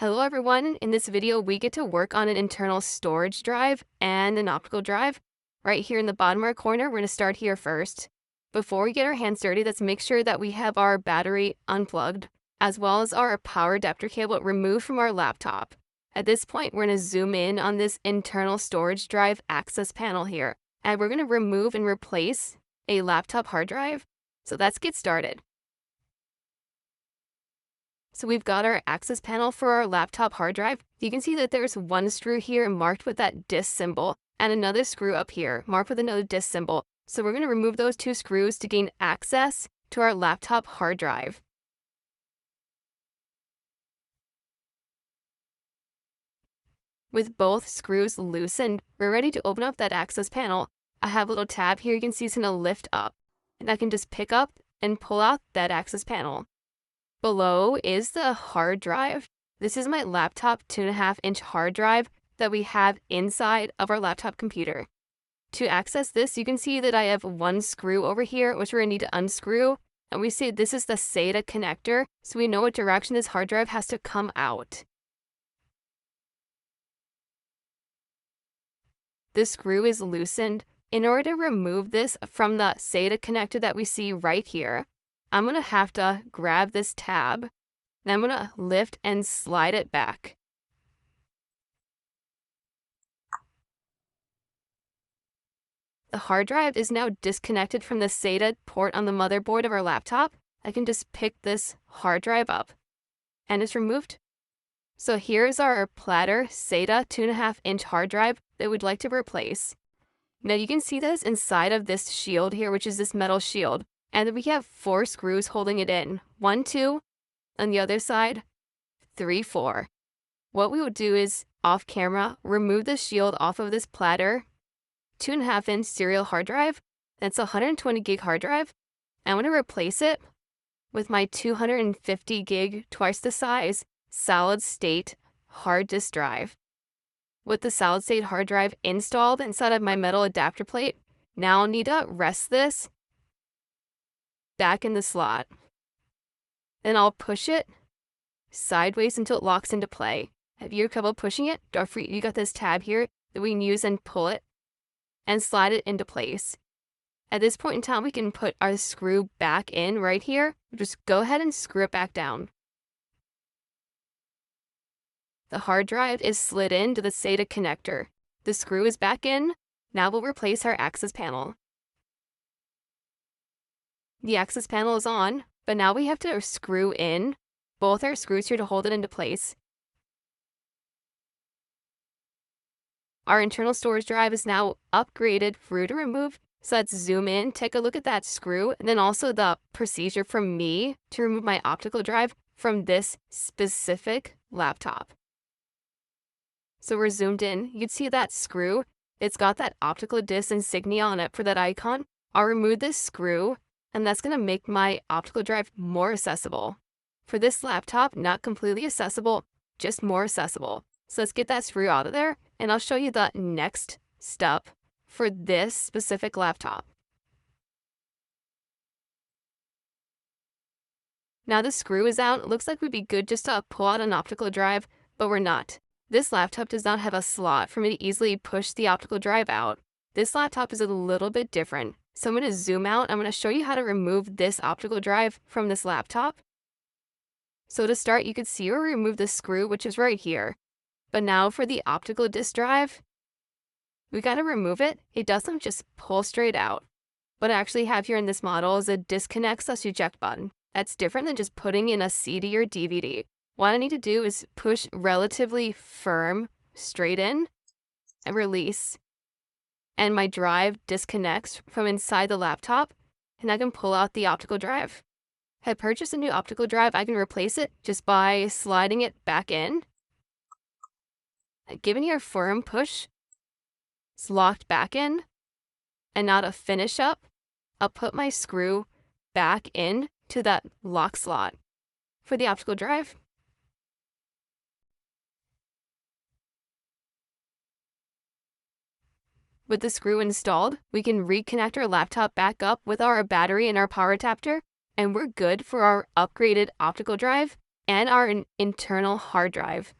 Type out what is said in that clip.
Hello everyone, in this video we get to work on an internal storage drive and an optical drive. Right here in the bottom right corner, we're going to start here first. Before we get our hands dirty, let's make sure that we have our battery unplugged, as well as our power adapter cable removed from our laptop. At this point, we're going to zoom in on this internal storage drive access panel here, and we're going to remove and replace a laptop hard drive. So let's get started. So we've got our access panel for our laptop hard drive. You can see that there's one screw here marked with that disk symbol and another screw up here marked with another disk symbol. So we're going to remove those two screws to gain access to our laptop hard drive. With both screws loosened, we're ready to open up that access panel. I have a little tab here you can see it's going to lift up, and I can just pick up and pull out that access panel. Below is the hard drive. This is my laptop 2.5-inch hard drive that we have inside of our laptop computer. To access this, you can see that I have one screw over here, which we're going to need to unscrew. And we see this is the SATA connector, so we know what direction this hard drive has to come out. The screw is loosened. In order to remove this from the SATA connector that we see right here, I'm going to have to grab this tab, and I'm going to lift and slide it back. The hard drive is now disconnected from the SATA port on the motherboard of our laptop. I can just pick this hard drive up, and it's removed. So here's our platter SATA 2.5-inch hard drive that we'd like to replace. Now you can see this inside of this shield here, which is this metal shield. And then we have 4 screws holding it in. 1, 2, on the other side, 3, 4. What we would do is, off camera, remove the shield off of this platter 2.5-inch serial hard drive. That's a 120 gig hard drive. I want to replace it with my 250 gig, twice the size, solid state hard disk drive. With the solid state hard drive installed inside of my metal adapter plate, now I'll need to rest this back in the slot. Then I'll push it sideways until it locks into play. If you're trouble pushing it, don't forget you got this tab here that we can use and pull it and slide it into place. At this point in time, we can put our screw back in right here. Just go ahead and screw it back down. The hard drive is slid into the SATA connector. The screw is back in. Now we'll replace our access panel. The access panel is on, but now we have to screw in both our screws here to hold it into place. Our internal storage drive is now upgraded through to remove. So let's zoom in, take a look at that screw, and then also the procedure from me to remove my optical drive from this specific laptop. So we're zoomed in. You can see that screw. It's got that optical disc insignia on it for that icon. I'll remove this screw, and that's going to make my optical drive more accessible. For this laptop, not completely accessible, just more accessible. So let's get that screw out of there, and I'll show you the next step for this specific laptop. Now the screw is out. It looks like we'd be good just to pull out an optical drive, but we're not. This laptop does not have a slot for me to easily push the optical drive out. This laptop is a little bit different. So I'm going to zoom out. I'm going to show you how to remove this optical drive from this laptop. So to start, you can see or remove the screw, which is right here. But now for the optical disk drive, we got to remove it. It doesn't just pull straight out. What I actually have here in this model is a disconnect/eject button. That's different than just putting in a CD or DVD. What I need to do is push relatively firm straight in and release. And my drive disconnects from inside the laptop, and I can pull out the optical drive. If I purchase a new optical drive, I can replace it just by sliding it back in. Giving it a firm push, it's locked back in. And now to finish up, I'll put my screw back in to that lock slot for the optical drive. With the screw installed, we can reconnect our laptop back up with our battery and our power adapter, and we're good for our upgraded optical drive and our internal hard drive.